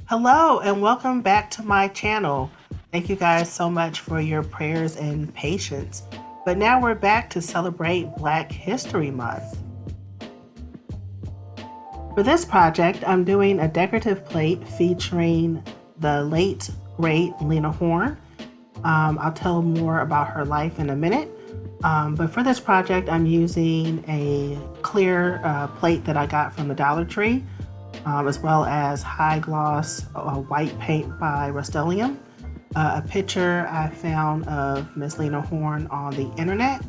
Hello and welcome back to my channel. Thank you guys so much for your prayers and patience. But now we're back to celebrate Black History Month. For this project, I'm doing a decorative plate featuring the late, great Lena Horne. I'll tell more about her life in a minute. But for this project, I'm using a clear plate that I got from the DollarTree, as well as high gloss white paint by Rust-Oleum. A picture I found of Miss Lena Horne on the internet,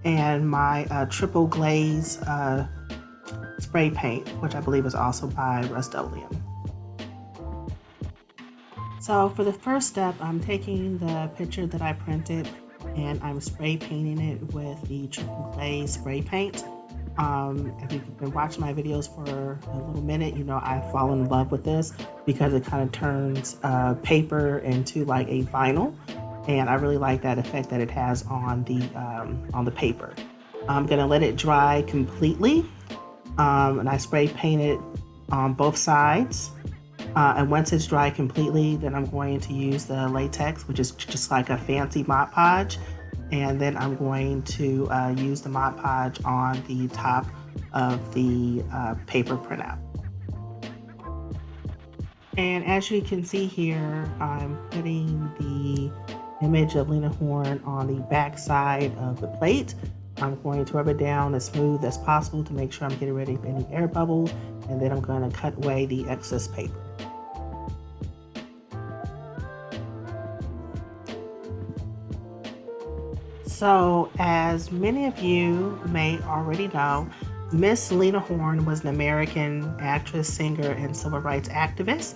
and my triple glaze spray paint, which I believe is also by Rust-Oleum. So for the first step, I'm taking the picture that I printed and I'm spray painting it with the triple glaze spray paint. If you've been watching my videos for a little minute, you know I've fallen in love with this because it kind of turns paper into like a vinyl, and I really like that effect that it has on the paper. I'm gonna let it dry completely, and I spray paint it on both sides. And once it's dry completely, then I'm going to use the latex, which is just like a fancy Mod Podge. And then I'm going to use the Mod Podge on the top of the paper printout. And as you can see here, I'm putting the image of Lena Horne on the back side of the plate. I'm going to rub it down as smooth as possible to make sure I'm getting ready for any air bubbles, and then I'm going to cut away the excess paper. So, as many of you may already know, Miss Lena Horne was an American actress, singer, and civil rights activist.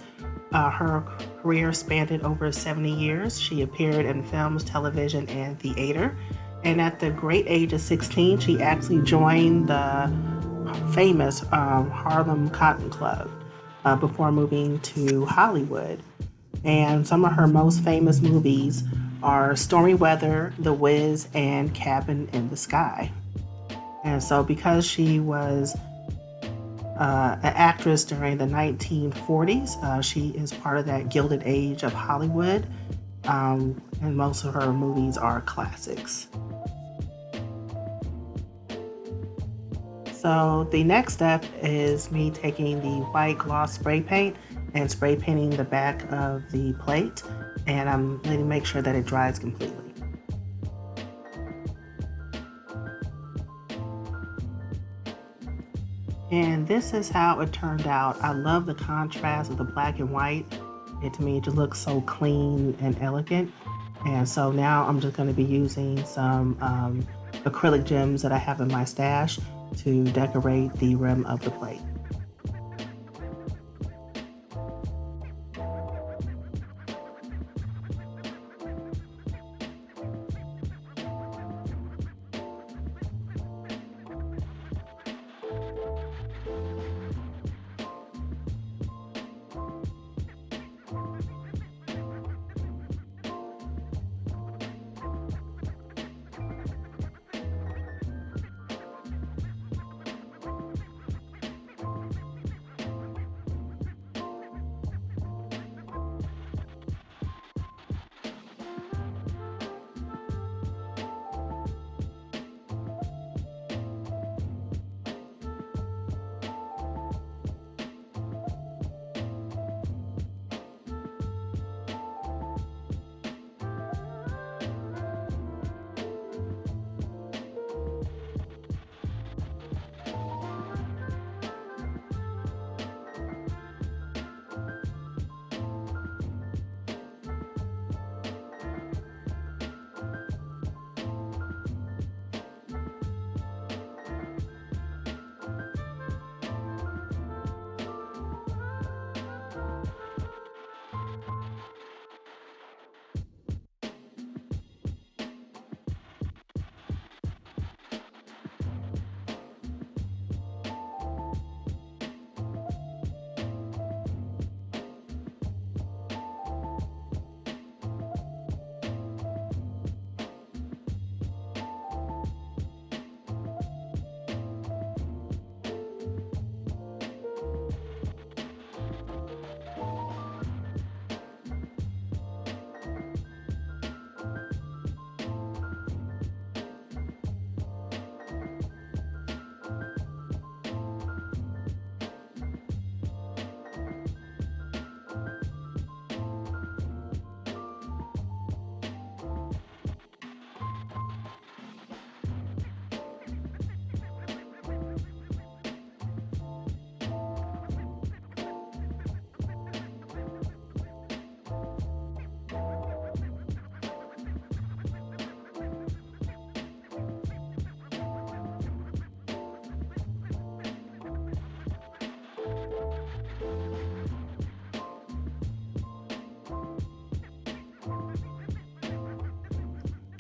Her career spanned over 70 years. She appeared in films, television, and theater. And at the great age of 16, she actually joined the famous Harlem Cotton Club before moving to Hollywood. And some of her most famous movies are Stormy Weather, The Wiz, and Cabin in the Sky. And so because she was an actress during the 1940s, she is part of that gilded age of Hollywood, and most of her movies are classics. So the next step is me taking the white gloss spray paint and spray painting the back of the plate, and I'm letting make sure that it dries completely. And this is how it turned out. I love the contrast of the black and white. To me, it just looks so clean and elegant. And so now I'm just going to be using some acrylic gems that I have in my stash to decorate the rim of the plate.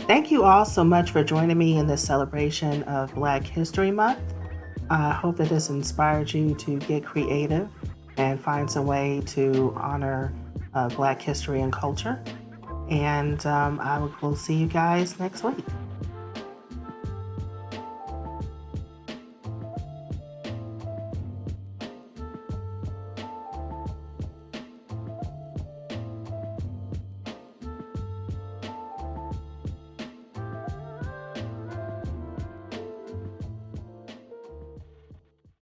Thank you all so much for joining me in this celebration of Black History Month. I hope that this inspired you to get creative and find some way to honor Black history and culture. And I will see you guys next week.